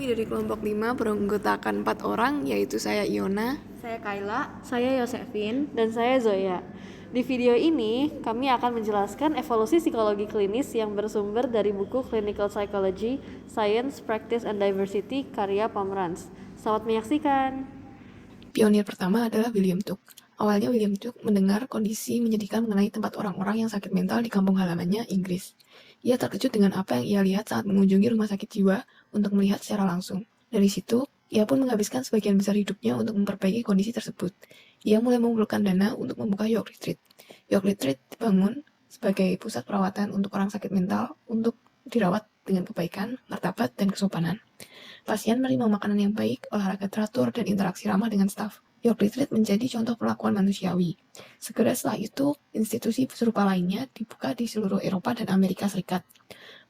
Kami dari kelompok 5 beranggotakan 4 orang, yaitu saya Iona, Saya Kayla. Saya Yosefin, dan saya Zoya. Di video ini, kami akan menjelaskan evolusi psikologi klinis yang bersumber dari buku Clinical Psychology, Science, Practice, and Diversity karya Pomeranz. Selamat menyaksikan. Pionir pertama adalah William Tuck. Awalnya William Tuck mendengar kondisi menyedihkan mengenai tempat orang-orang yang sakit mental di kampung halamannya, Inggris. Ia terkejut dengan apa yang ia lihat saat mengunjungi rumah sakit jiwa untuk melihat secara langsung. Dari situ, ia pun menghabiskan sebagian besar hidupnya untuk memperbaiki kondisi tersebut. Ia mulai mengumpulkan dana untuk membuka York Retreat. York Retreat dibangun sebagai pusat perawatan untuk orang sakit mental untuk dirawat dengan kebaikan, martabat, dan kesopanan. Pasien menerima makanan yang baik, olahraga teratur, dan interaksi ramah dengan staf. York Retreat menjadi contoh perlakuan manusiawi. Segera setelah itu, institusi serupa lainnya dibuka di seluruh Eropa dan Amerika Serikat.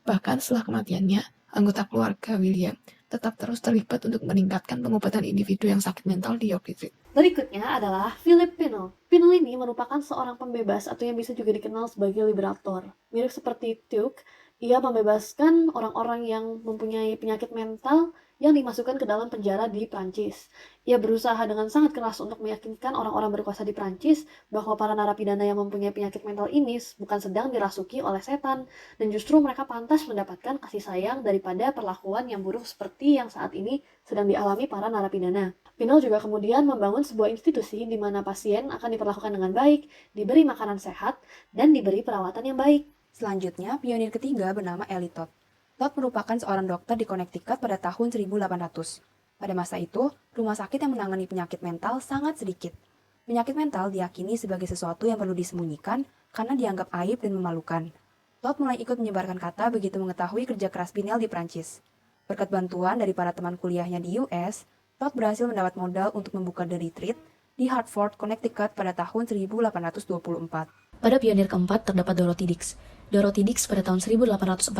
Bahkan setelah kematiannya, anggota keluarga William tetap terus terlibat untuk meningkatkan pengobatan individu yang sakit mental di York Retreat. Berikutnya adalah Philip Pinel. Pinel ini merupakan seorang pembebas atau yang bisa juga dikenal sebagai liberator. Mirip seperti Tuke, ia membebaskan orang-orang yang mempunyai penyakit mental yang dimasukkan ke dalam penjara di Prancis. Ia berusaha dengan sangat keras untuk meyakinkan orang-orang berkuasa di Prancis bahwa para narapidana yang mempunyai penyakit mental ini bukan sedang dirasuki oleh setan, dan justru mereka pantas mendapatkan kasih sayang daripada perlakuan yang buruk seperti yang saat ini sedang dialami para narapidana. Pinel juga kemudian membangun sebuah institusi di mana pasien akan diperlakukan dengan baik, diberi makanan sehat, dan diberi perawatan yang baik. Selanjutnya, pionir ketiga bernama Ellie Todd. Todd merupakan seorang dokter di Connecticut pada tahun 1800. Pada masa itu, rumah sakit yang menangani penyakit mental sangat sedikit. Penyakit mental diyakini sebagai sesuatu yang perlu disembunyikan karena dianggap aib dan memalukan. Todd mulai ikut menyebarkan kata begitu mengetahui kerja keras Pinel di Prancis. Berkat bantuan dari para teman kuliahnya di US, Todd berhasil mendapat modal untuk membuka The Retreat di Hartford, Connecticut pada tahun 1824. Pada pionir keempat terdapat Dorothy Dix. Dorothy Dix pada tahun 1841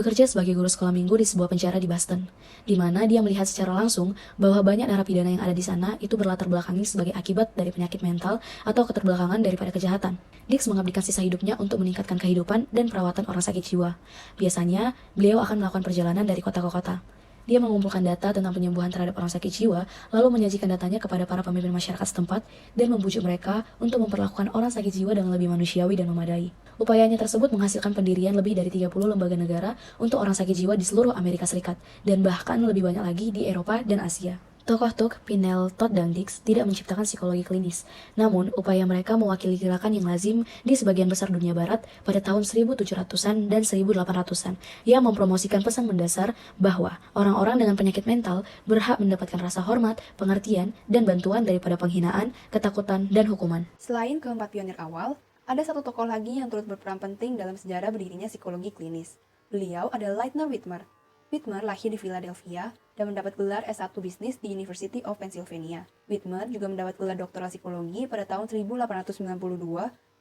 bekerja sebagai guru sekolah minggu di sebuah penjara di Boston, di mana dia melihat secara langsung bahwa banyak narapidana yang ada di sana itu berlatar belakangi sebagai akibat dari penyakit mental atau keterbelakangan daripada kejahatan. Dix mengabdikan sisa hidupnya untuk meningkatkan kehidupan dan perawatan orang sakit jiwa. Biasanya, beliau akan melakukan perjalanan dari kota ke kota. Dia mengumpulkan data tentang penyembuhan terhadap orang sakit jiwa, lalu menyajikan datanya kepada para pemimpin masyarakat setempat dan membujuk mereka untuk memperlakukan orang sakit jiwa dengan lebih manusiawi dan memadai. Upayanya tersebut menghasilkan pendirian lebih dari 30 lembaga negara untuk orang sakit jiwa di seluruh Amerika Serikat, dan bahkan lebih banyak lagi di Eropa dan Asia. Tokoh Tuck, Pinel, Todd, dan Dix tidak menciptakan psikologi klinis, namun upaya mereka mewakili gerakan yang lazim di sebagian besar dunia barat pada tahun 1700-an dan 1800-an yang mempromosikan pesan mendasar bahwa orang-orang dengan penyakit mental berhak mendapatkan rasa hormat, pengertian, dan bantuan daripada penghinaan, ketakutan, dan hukuman. Selain keempat pionir awal, ada satu tokoh lagi yang turut berperan penting dalam sejarah berdirinya psikologi klinis. Beliau adalah Lightner Whitmer. Whitmer lahir di Philadelphia dan mendapat gelar S1 Bisnis di University of Pennsylvania. Whitmer juga mendapat gelar doktoral psikologi pada tahun 1892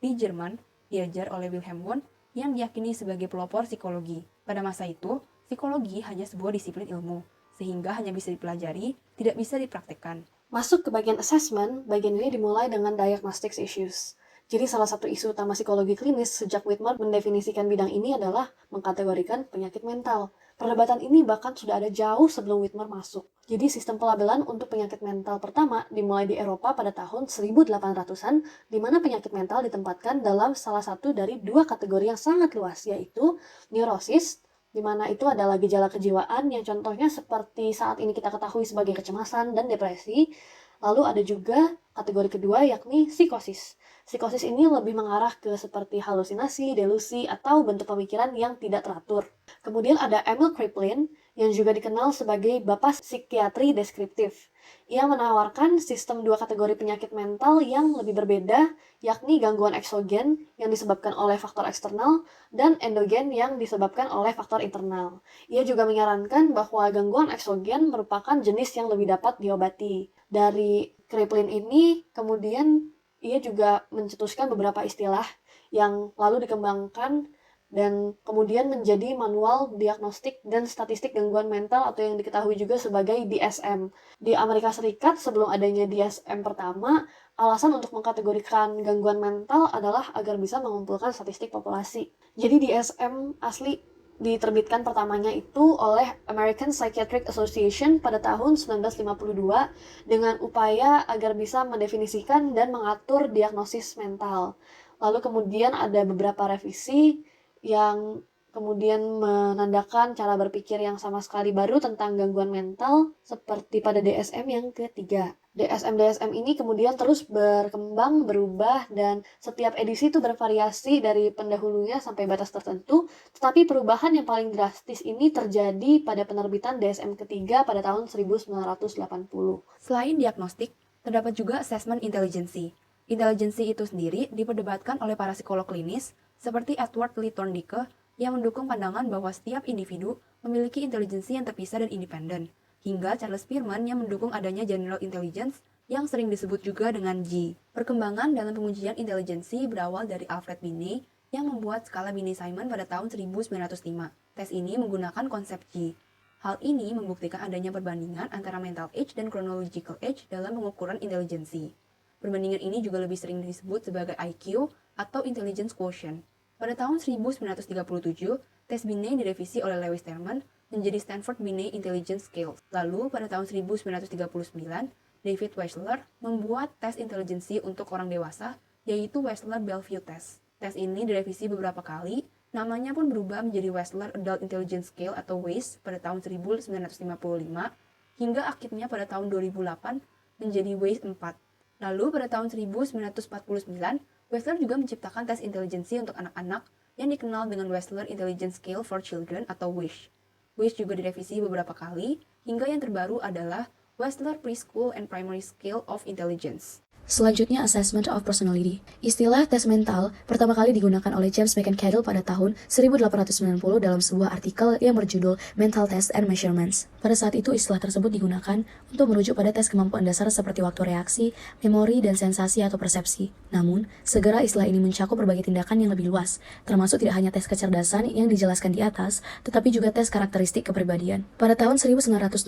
di Jerman, diajar oleh Wilhelm Wundt yang diyakini sebagai pelopor psikologi. Pada masa itu, psikologi hanya sebuah disiplin ilmu, sehingga hanya bisa dipelajari, tidak bisa dipraktekkan. Masuk ke bagian assessment, bagian ini dimulai dengan diagnostic issues. Jadi salah satu isu utama psikologi klinis sejak Whitmer mendefinisikan bidang ini adalah mengkategorikan penyakit mental. Perdebatan ini bahkan sudah ada jauh sebelum Whitmer masuk. Jadi sistem pelabelan untuk penyakit mental pertama dimulai di Eropa pada tahun 1800-an, di mana penyakit mental ditempatkan dalam salah satu dari dua kategori yang sangat luas, yaitu neurosis, di mana itu adalah gejala kejiwaan yang contohnya seperti saat ini kita ketahui sebagai kecemasan dan depresi. Lalu ada juga kategori kedua yakni psikosis. Psikosis ini lebih mengarah ke seperti halusinasi, delusi, atau bentuk pemikiran yang tidak teratur. Kemudian ada Emil Kraepelin yang juga dikenal sebagai bapak psikiatri deskriptif. Ia menawarkan sistem dua kategori penyakit mental yang lebih berbeda, yakni gangguan eksogen yang disebabkan oleh faktor eksternal dan endogen yang disebabkan oleh faktor internal. Ia juga menyarankan bahwa gangguan eksogen merupakan jenis yang lebih dapat diobati. Dari Kraepelin ini kemudian ia juga mencetuskan beberapa istilah yang lalu dikembangkan dan kemudian menjadi manual diagnostik dan statistik gangguan mental atau yang diketahui juga sebagai DSM. Di Amerika Serikat sebelum adanya DSM pertama, alasan untuk mengkategorikan gangguan mental adalah agar bisa mengumpulkan statistik populasi. Jadi DSM asli Diterbitkan pertamanya itu oleh American Psychiatric Association pada tahun 1952 dengan upaya agar bisa mendefinisikan dan mengatur diagnosis mental. Lalu kemudian ada beberapa revisi yang kemudian menandakan cara berpikir yang sama sekali baru tentang gangguan mental seperti pada DSM yang ketiga. DSM-DSM ini kemudian terus berkembang, berubah, dan setiap edisi itu bervariasi dari pendahulunya sampai batas tertentu, tetapi perubahan yang paling drastis ini terjadi pada penerbitan DSM ketiga pada tahun 1980. Selain diagnostik, terdapat juga assessment intelligency. Intelligency itu sendiri diperdebatkan oleh para psikolog klinis seperti Edward Lee Thorndike yang mendukung pandangan bahwa setiap individu memiliki intelijensi yang terpisah dan independen, hingga Charles Spearman yang mendukung adanya general intelligence yang sering disebut juga dengan G. Perkembangan dalam pengujian intelijensi berawal dari Alfred Binet yang membuat skala Binet-Simon pada tahun 1905. Tes ini menggunakan konsep G. Hal ini membuktikan adanya perbandingan antara mental age dan chronological age dalam pengukuran intelijensi. Perbandingan ini juga lebih sering disebut sebagai IQ atau Intelligence Quotient. Pada tahun 1937, tes Binet direvisi oleh Lewis Terman menjadi Stanford Binet Intelligence Scale. Lalu, pada tahun 1939, David Wechsler membuat tes intelijensi untuk orang dewasa, yaitu Wechsler-Bellevue Test. Tes ini direvisi beberapa kali, namanya pun berubah menjadi Wechsler Adult Intelligence Scale atau WAIS pada tahun 1955, hingga akhirnya pada tahun 2008 menjadi WAIS 4. Lalu, pada tahun 1949, Wechsler juga menciptakan tes intelijensi untuk anak-anak yang dikenal dengan Wechsler Intelligence Scale for Children atau WISH. WISH juga direvisi beberapa kali, hingga yang terbaru adalah Wechsler Preschool and Primary Scale of Intelligence. Selanjutnya, Assessment of Personality. Istilah tes mental pertama kali digunakan oleh James McCandle pada tahun 1890 dalam sebuah artikel yang berjudul Mental Tests and Measurements. Pada saat itu, istilah tersebut digunakan untuk merujuk pada tes kemampuan dasar seperti waktu reaksi, memori, dan sensasi atau persepsi. Namun, segera istilah ini mencakup berbagai tindakan yang lebih luas, termasuk tidak hanya tes kecerdasan yang dijelaskan di atas, tetapi juga tes karakteristik kepribadian. Pada tahun 1921,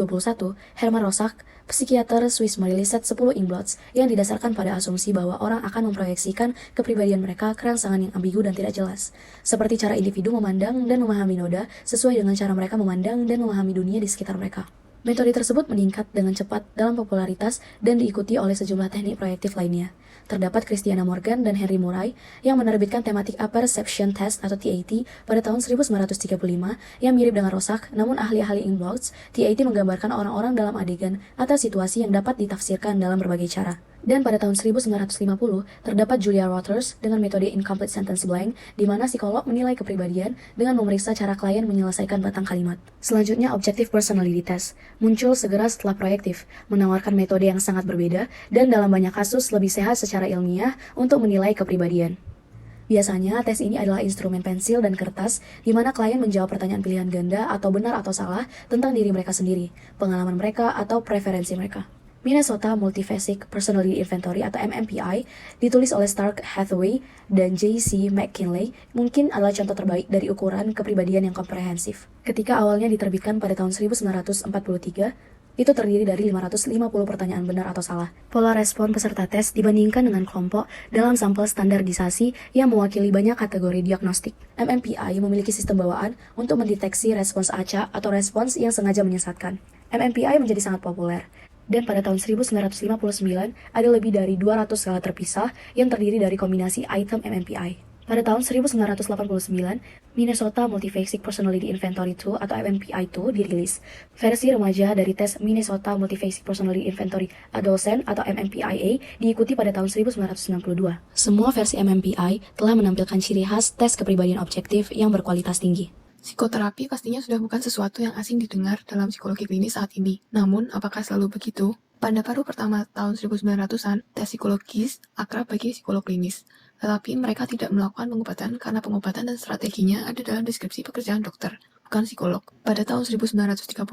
Hermann Rorschach, psikiater Swiss, merilis set 10 Inkblots yang didasarkan pada asumsi bahwa orang akan memproyeksikan kepribadian mereka ke rangsangan yang ambigu dan tidak jelas, seperti cara individu memandang dan memahami noda sesuai dengan cara mereka memandang dan memahami dunia di sekitar mereka. Metode tersebut meningkat dengan cepat dalam popularitas dan diikuti oleh sejumlah teknik proyektif lainnya. Terdapat Christiana Morgan dan Henry Murray yang menerbitkan tematik Apperception Test atau TAT pada tahun 1935 yang mirip dengan Rorschach, namun ahli-ahli Inkblots, TAT menggambarkan orang-orang dalam adegan atau situasi yang dapat ditafsirkan dalam berbagai cara. Dan pada tahun 1950, terdapat Julia Rogers dengan metode Incomplete Sentence Blank, di mana psikolog menilai kepribadian dengan memeriksa cara klien menyelesaikan batang kalimat. Selanjutnya, Objective Personality Test muncul segera setelah proyektif, menawarkan metode yang sangat berbeda dan dalam banyak kasus lebih sehat secara ilmiah untuk menilai kepribadian. Biasanya, tes ini adalah instrumen pensil dan kertas, di mana klien menjawab pertanyaan pilihan ganda atau benar atau salah tentang diri mereka sendiri, pengalaman mereka, atau preferensi mereka. Minnesota Multiphasic Personality Inventory atau MMPI ditulis oleh Stark Hathaway dan J.C. McKinley mungkin adalah contoh terbaik dari ukuran kepribadian yang komprehensif. Ketika awalnya diterbitkan pada tahun 1943, itu terdiri dari 550 pertanyaan benar atau salah. Pola respon peserta tes dibandingkan dengan kelompok dalam sampel standarisasi yang mewakili banyak kategori diagnostik. MMPI memiliki sistem bawaan untuk mendeteksi respons acak atau respons yang sengaja menyesatkan. MMPI menjadi sangat populer. Dan pada tahun 1959, ada lebih dari 200 skala terpisah yang terdiri dari kombinasi item MMPI. Pada tahun 1989, Minnesota Multiphasic Personality Inventory 2 atau MMPI-2 dirilis. Versi remaja dari tes Minnesota Multiphasic Personality Inventory Adolescent atau MMPI-A diikuti pada tahun 1992. Semua versi MMPI telah menampilkan ciri khas tes kepribadian objektif yang berkualitas tinggi. Psikoterapi pastinya sudah bukan sesuatu yang asing didengar dalam psikologi klinis saat ini. Namun, apakah selalu begitu? Pada paruh pertama tahun 1900-an, tes psikologis akrab bagi psikolog klinis. Tetapi mereka tidak melakukan pengobatan karena pengobatan dan strateginya ada dalam deskripsi pekerjaan dokter, bukan psikolog. Pada tahun 1930,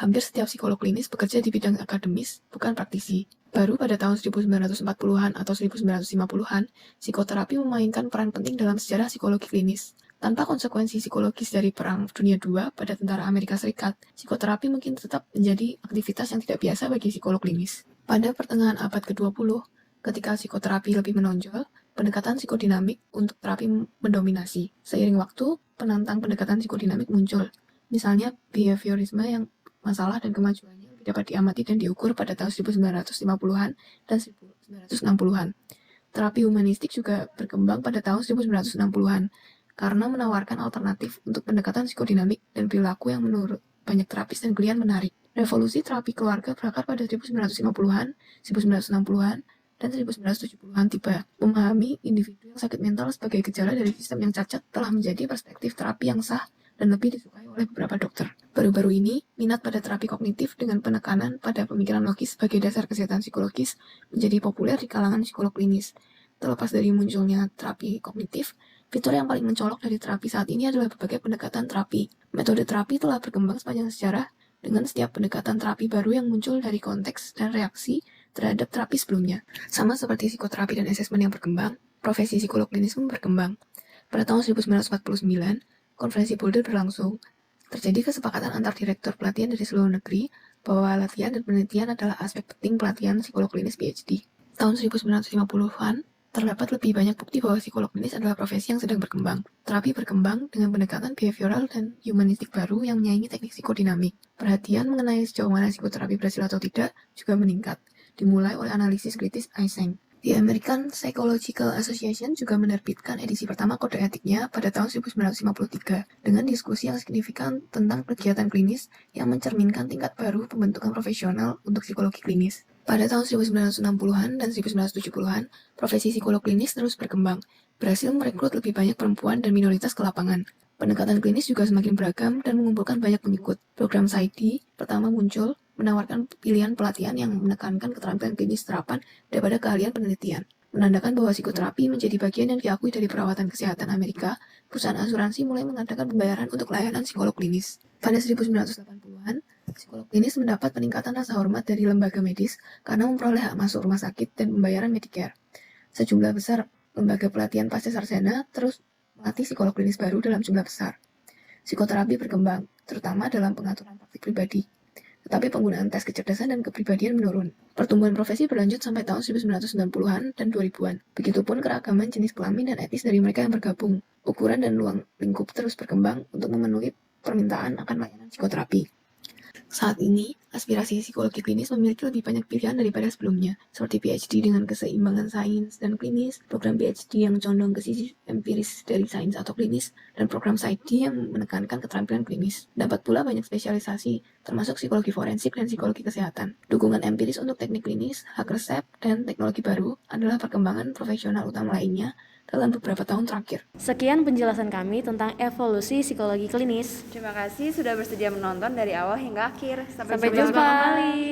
hampir setiap psikolog klinis bekerja di bidang akademis, bukan praktisi. Baru pada tahun 1940-an atau 1950-an, psikoterapi memainkan peran penting dalam sejarah psikologi klinis. Tanpa konsekuensi psikologis dari Perang Dunia II pada tentara Amerika Serikat, psikoterapi mungkin tetap menjadi aktivitas yang tidak biasa bagi psikolog klinis. Pada pertengahan abad ke-20, ketika psikoterapi lebih menonjol, pendekatan psikodinamik untuk terapi mendominasi. Seiring waktu, penantang pendekatan psikodinamik muncul. Misalnya behaviorisme yang masalah dan kemajuannya dapat diamati dan diukur pada tahun 1950-an dan 1960-an. Terapi humanistik juga berkembang pada tahun 1960-an karena menawarkan alternatif untuk pendekatan psikodinamik dan perilaku yang menurut banyak terapis dan klien menarik. Revolusi terapi keluarga berakar pada 1950-an, 1960-an, dan 1970-an tiba. Memahami individu yang sakit mental sebagai gejala dari sistem yang cacat telah menjadi perspektif terapi yang sah dan lebih disukai oleh beberapa dokter. Baru-baru ini, minat pada terapi kognitif dengan penekanan pada pemikiran logis sebagai dasar kesehatan psikologis menjadi populer di kalangan psikolog klinis. Terlepas dari munculnya terapi kognitif, fitur yang paling mencolok dari terapi saat ini adalah berbagai pendekatan terapi. Metode terapi telah berkembang sepanjang sejarah dengan setiap pendekatan terapi baru yang muncul dari konteks dan reaksi terhadap terapi sebelumnya. Sama seperti psikoterapi dan asesmen yang berkembang, profesi psikolog klinis pun berkembang. Pada tahun 1949, konferensi Boulder berlangsung. Terjadi kesepakatan antar direktur pelatihan dari seluruh negeri bahwa latihan dan penelitian adalah aspek penting pelatihan psikolog klinis PhD. Tahun 1950-an, terdapat lebih banyak bukti bahwa psikolog klinis adalah profesi yang sedang berkembang. Terapi berkembang dengan pendekatan behavioral dan humanistik baru yang menyaingi teknik psikodinamik. Perhatian mengenai sejauh mana psikoterapi berhasil atau tidak juga meningkat, dimulai oleh analisis kritis Eysenck. The American Psychological Association juga menerbitkan edisi pertama kode etiknya pada tahun 1953 dengan diskusi yang signifikan tentang kegiatan klinis yang mencerminkan tingkat baru pembentukan profesional untuk psikologi klinis. Pada tahun 1960-an dan 1970-an, profesi psikolog klinis terus berkembang, berhasil merekrut lebih banyak perempuan dan minoritas ke lapangan. Pendekatan klinis juga semakin beragam dan mengumpulkan banyak pengikut. Program PsyD pertama muncul, menawarkan pilihan pelatihan yang menekankan keterampilan klinis terapan daripada keahlian penelitian. Menandakan bahwa psikoterapi menjadi bagian yang diakui dari perawatan kesehatan Amerika, perusahaan asuransi mulai mengadakan pembayaran untuk layanan psikolog klinis. Pada 1980-an, psikolog klinis mendapat peningkatan rasa hormat dari lembaga medis karena memperoleh hak masuk rumah sakit dan pembayaran Medicare. Sejumlah besar lembaga pelatihan pasca sarjana terus melatih psikolog klinis baru dalam jumlah besar. Psikoterapi berkembang, terutama dalam pengaturan praktik pribadi. Tetapi penggunaan tes kecerdasan dan kepribadian menurun. Pertumbuhan profesi berlanjut sampai tahun 1990-an dan 2000-an. Begitupun keragaman jenis kelamin dan etnis dari mereka yang bergabung. Ukuran dan ruang lingkup terus berkembang untuk memenuhi permintaan akan layanan psikoterapi. Saat ini, aspirasi psikologi klinis memiliki lebih banyak pilihan daripada sebelumnya, seperti PhD dengan keseimbangan sains dan klinis, program PhD yang condong ke sisi empiris dari sains atau klinis, dan program PsyD yang menekankan keterampilan klinis. Dapat pula banyak spesialisasi, termasuk psikologi forensik dan psikologi kesehatan. Dukungan empiris untuk teknik klinis, hak resep, dan teknologi baru adalah perkembangan profesional utama lainnya dalam beberapa tahun terakhir. Sekian penjelasan kami tentang evolusi psikologi klinis. Terima kasih sudah bersedia menonton dari awal hingga akhir. Sampai jumpa kembali.